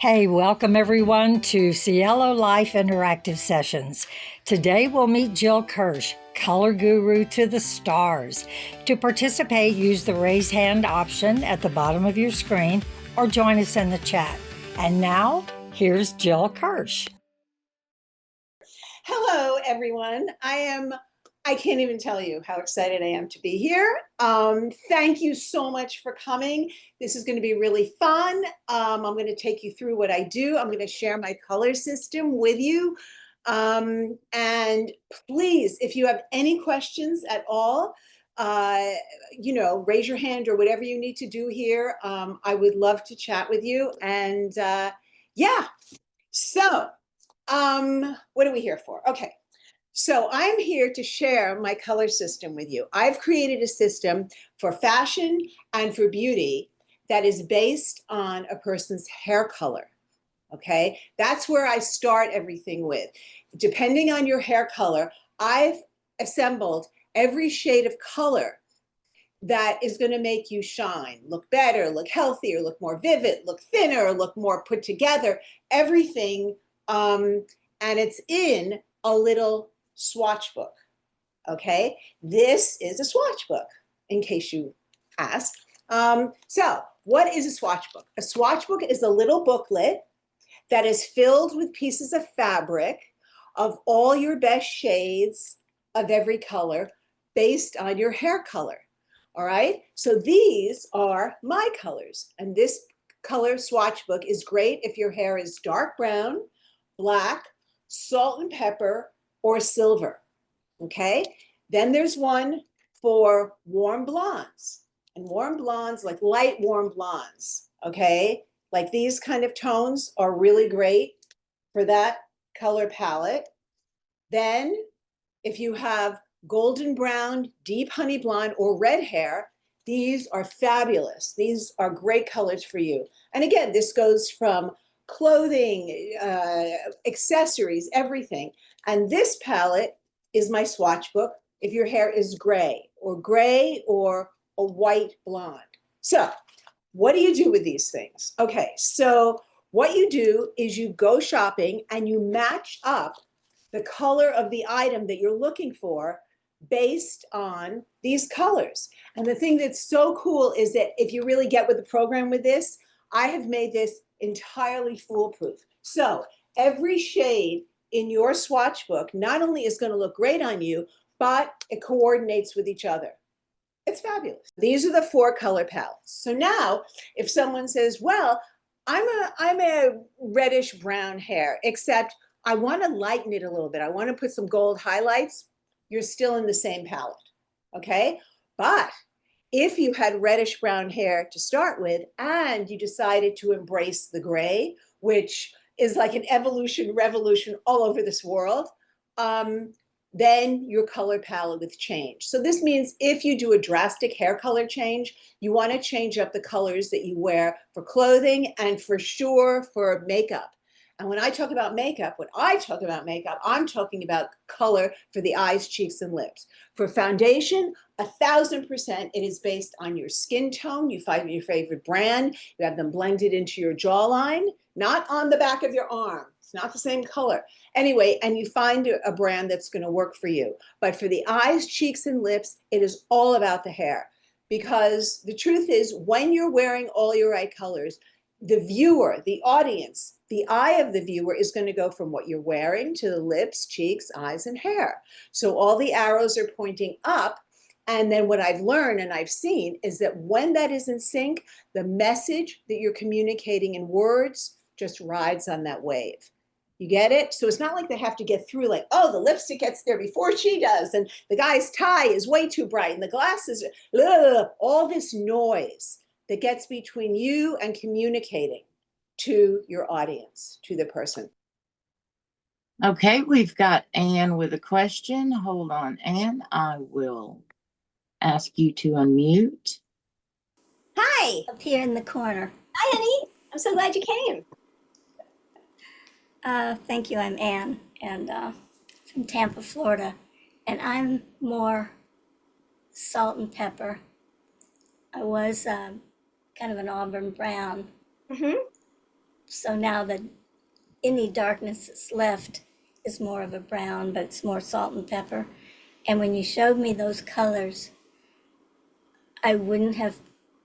Hey, welcome everyone to Cielo Life Interactive Sessions. Today we'll meet Jill Kirsh, color guru to the stars. To participate, use the raise hand option at the bottom of your screen or join us in the chat. And now, here's Jill Kirsh. Hello, everyone. I can't even tell you how excited I am to be here. Thank you so much for coming. This is going to be really fun. I'm going to take you through what I do. I'm going to share my color system with you. And please, if you have any questions at all, raise your hand or whatever you need to do here. I would love to chat with you. And so what are we here for? Okay. So I'm here to share my color system with you. I've created a system for fashion and for beauty that is based on a person's hair color. Okay, that's where I start everything with. Depending on your hair color, I've assembled every shade of color that is going to make you shine, look better, look healthier, look more vivid, look thinner, look more put together, everything. And it's in a little swatch book. Okay, this is a swatch book, in case you ask. So what is a swatch book? A swatch book is a little booklet that is filled with pieces of fabric of all your best shades of every color based on your hair color. All right, so these are my colors, and this color swatch book is great if your hair is dark brown, black, salt and pepper, or silver. Okay, then there's one for warm blondes, and warm blondes, like light warm blondes. Okay, like these kind of tones are really great for that color palette. Then if you have golden brown, deep honey blonde, or red hair, these are fabulous. These are great colors for you. And again, this goes from clothing, accessories, everything. And this palette is my swatch book if your hair is gray or a white blonde. So what do you do with these things? Okay, so what you do is you go shopping and you match up the color of the item that you're looking for based on these colors. And the thing that's so cool is that if you really get with the program with this, I have made this entirely foolproof. So every shade in your swatch book not only is going to look great on you, but it coordinates with each other. It's fabulous. These are the 4 color palettes. So now if someone says, well, I'm a reddish brown hair, except I want to lighten it a little bit. I want to put some gold highlights. You're still in the same palette. Okay. But if you had reddish brown hair to start with, and you decided to embrace the gray, which is like an evolution, revolution all over this world, then your color palette would change. So this means if you do a drastic hair color change, you want to change up the colors that you wear for clothing and for sure for makeup. And when I talk about makeup, I'm talking about color for the eyes, cheeks, and lips. For foundation, 1000%, it is based on your skin tone. You find your favorite brand, you have them blended into your jawline, not on the back of your arm. It's not the same color. Anyway, and you find a brand that's going to work for you. But for the eyes, cheeks, and lips, it is all about the hair. Because the truth is, when you're wearing all your eye colors, the viewer, the audience, the eye of the viewer is going to go from what you're wearing to the lips, cheeks, eyes, and hair. So all the arrows are pointing up. And then what I've learned and I've seen is that when that is in sync, the message that you're communicating in words just rides on that wave. You get it? So it's not like they have to get through like, oh, the lipstick gets there before she does, and the guy's tie is way too bright, and the glasses, all this noise that gets between you and communicating to your audience, to the person. Okay, we've got Anne with a question. Hold on, Anne. I will ask you to unmute. Hi. Up here in the corner. Hi, honey. I'm so glad you came. Thank you. I'm Anne, and from Tampa, Florida, and I'm more salt and pepper. I was kind of an auburn brown. So now that any darkness that's left is more of a brown, but it's more salt and pepper. And when you showed me those colors, I wouldn't have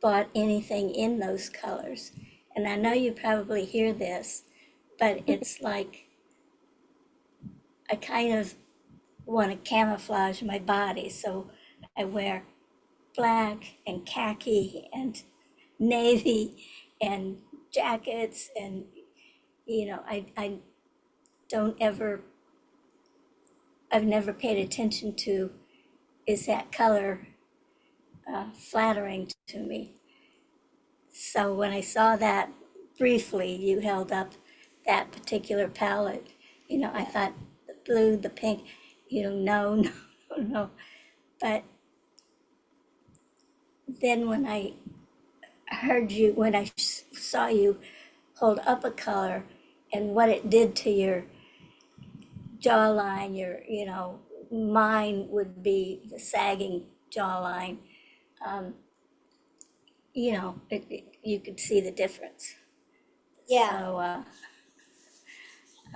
bought anything in those colors. And I know you probably hear this, but it's like I kind of want to camouflage my body. So I wear black and khaki and navy and jackets. And, I don't ever, I've never paid attention to, is that color flattering to me? So when I saw that briefly, you held up that particular palette, I thought the blue, the pink, no, no, no. But then when I heard you, when I saw you hold up a color and what it did to your jawline, mine would be the sagging jawline. You could see the difference. Yeah.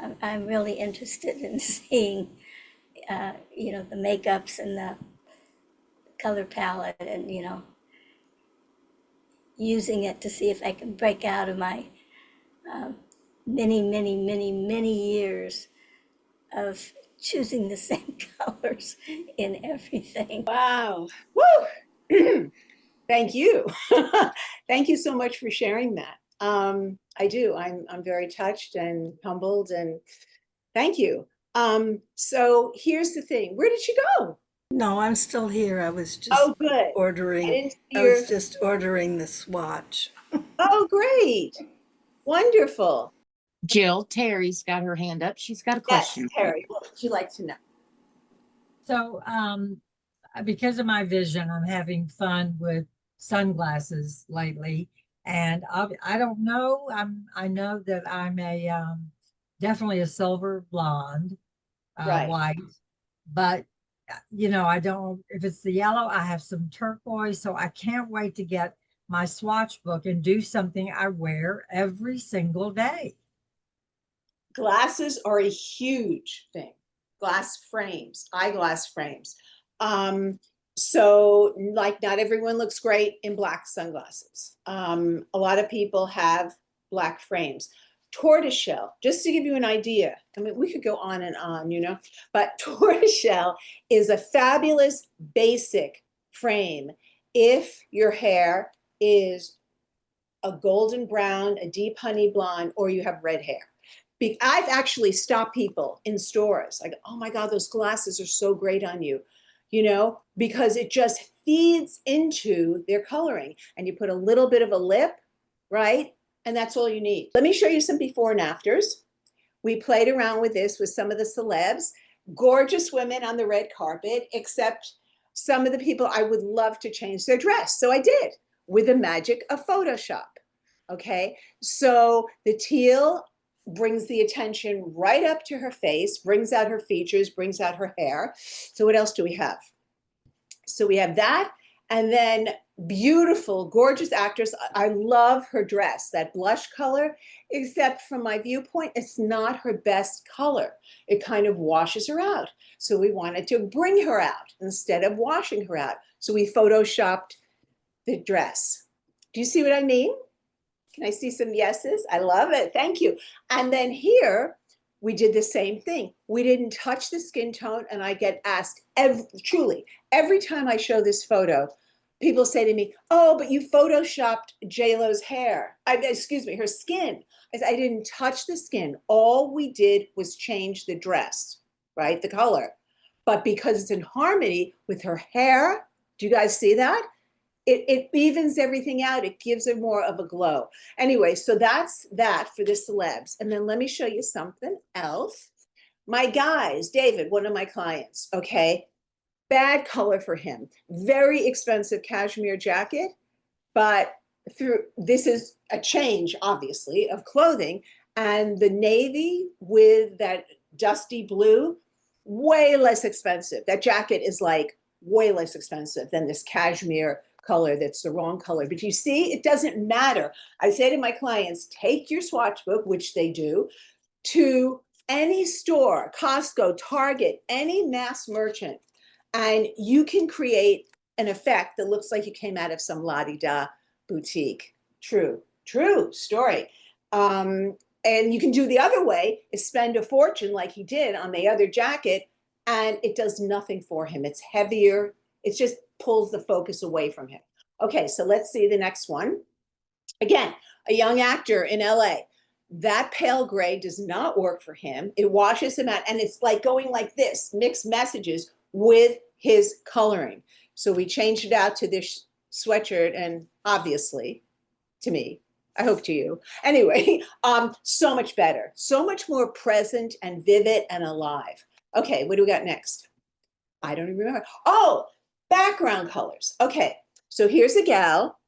So I'm really interested in seeing, the makeups and the color palette and, using it to see if I can break out of my many, many, many, many years of choosing the same colors in everything. Wow. Woo! Thank you. Thank you so much for sharing that. I do. I'm very touched and humbled, and thank you. So here's the thing. Where did she go? No, I'm still here. I was just Oh, good. I ordering. didn't see I your. was just ordering the swatch. Oh, great. Wonderful. Jill, Terry's got her hand up. She's got a Yes, question. Terry, what would you like to know? So, because of my vision, I'm having fun with sunglasses lately, and I don't know. I know that I'm a definitely a silver blonde, Right. white, but I don't. If it's the yellow, I have some turquoise, so I can't wait to get my swatch book and do something I wear every single day. Glasses are a huge thing. Glass frames, eyeglass frames. So like not everyone looks great in black sunglasses. A lot of people have black frames. Tortoiseshell, just to give you an idea, I mean, we could go on and on, but tortoiseshell is a fabulous basic frame if your hair is a golden brown, a deep honey blonde, or you have red hair. I've actually stopped people in stores like, oh my God, those glasses are so great on you, because it just feeds into their coloring. And you put a little bit of a lip, right? And that's all you need. Let me show you some before and afters. We played around with this with some of the celebs, gorgeous women on the red carpet, except some of the people I would love to change their dress. So I did with the magic of Photoshop. Okay, so the teal brings the attention right up to her face, brings out her features, brings out her hair. So what else do we have? So we have that, and then beautiful, gorgeous actress. I love her dress, that blush color, except from my viewpoint, it's not her best color. It kind of washes her out. So we wanted to bring her out instead of washing her out. So we photoshopped the dress. Do you see what I mean? Can I see some yeses? I love it. Thank you. And then here, we did the same thing. We didn't touch the skin tone, and I get asked truly every time I show this photo, people say to me, oh, but you photoshopped JLo's hair. Excuse me, her skin. I didn't touch the skin. All we did was change the dress, right? The color. But because it's in harmony with her hair, do you guys see that? It evens everything out. It gives it more of a glow. Anyway, so that's that for the celebs. And then let me show you something else. My guys, David, one of my clients, okay, bad color for him. Very expensive cashmere jacket, but this is a change, obviously, of clothing. And the navy with that dusty blue, way less expensive. That jacket is like way less expensive than this cashmere color that's the wrong color. But you see, it doesn't matter. I say to my clients, take your swatch book, which they do, to any store, Costco, Target, any mass merchant, and you can create an effect that looks like you came out of some la-di-da boutique. True story. And you can do the other way, is spend a fortune like he did on the other jacket, and it does nothing for him. It's heavier. It just pulls the focus away from him. Okay, so let's see the next one. Again, a young actor in LA. That pale gray does not work for him. It washes him out, and it's like going like this, mixed messages with his coloring. So we changed it out to this sweatshirt, and obviously, to me, I hope to you. Anyway, so much better, so much more present and vivid and alive. Okay, what do we got next? I don't even remember. Oh, background colors. Okay, so here's a gal.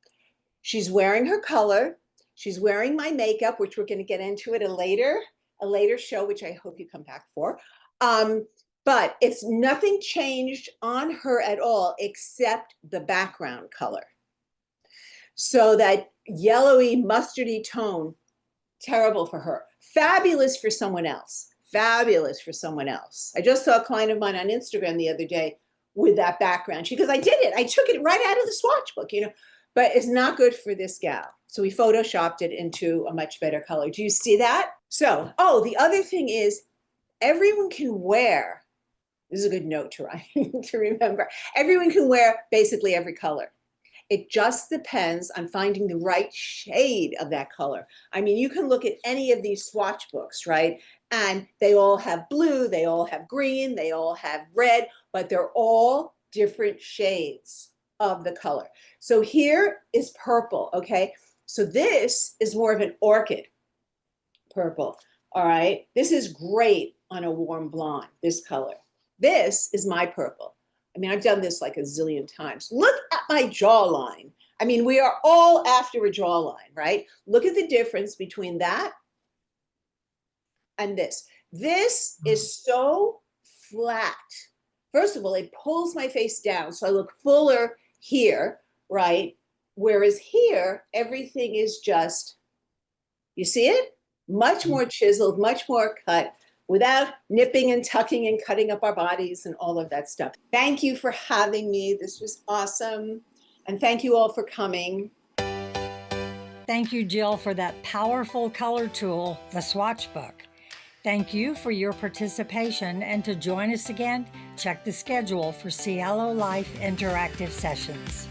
She's wearing her color. She's wearing my makeup, which we're going to get into at a later show, which I hope you come back for. But it's nothing changed on her at all except the background color. So that yellowy, mustardy tone, terrible for her. Fabulous for someone else. Fabulous for someone else. I just saw a client of mine on Instagram the other day with that background. She goes, I did it. I took it right out of the swatch book, but it's not good for this gal. So we photoshopped it into a much better color. Do you see that? So, the other thing is everyone can wear, this is a good note to remember, everyone can wear basically every color. It just depends on finding the right shade of that color. I mean, you can look at any of these swatch books, right? And they all have blue, they all have green, they all have red, but they're all different shades of the color. So here is purple, okay? So this is more of an orchid purple, all right? This is great on a warm blonde, this color. This is my purple. I mean, I've done this like a zillion times. Look at my jawline. I mean, we are all after a jawline, right? Look at the difference between that and this. This is so flat. First of all, it pulls my face down, so I look fuller here, right? Whereas here, everything is just, you see it? Much more chiseled, much more cut, without nipping and tucking and cutting up our bodies and all of that stuff. Thank you for having me. This was awesome. And thank you all for coming. Thank you, Jill, for that powerful color tool, the swatch book. Thank you for your participation, and to join us again, check the schedule for Cielo Life Interactive Sessions.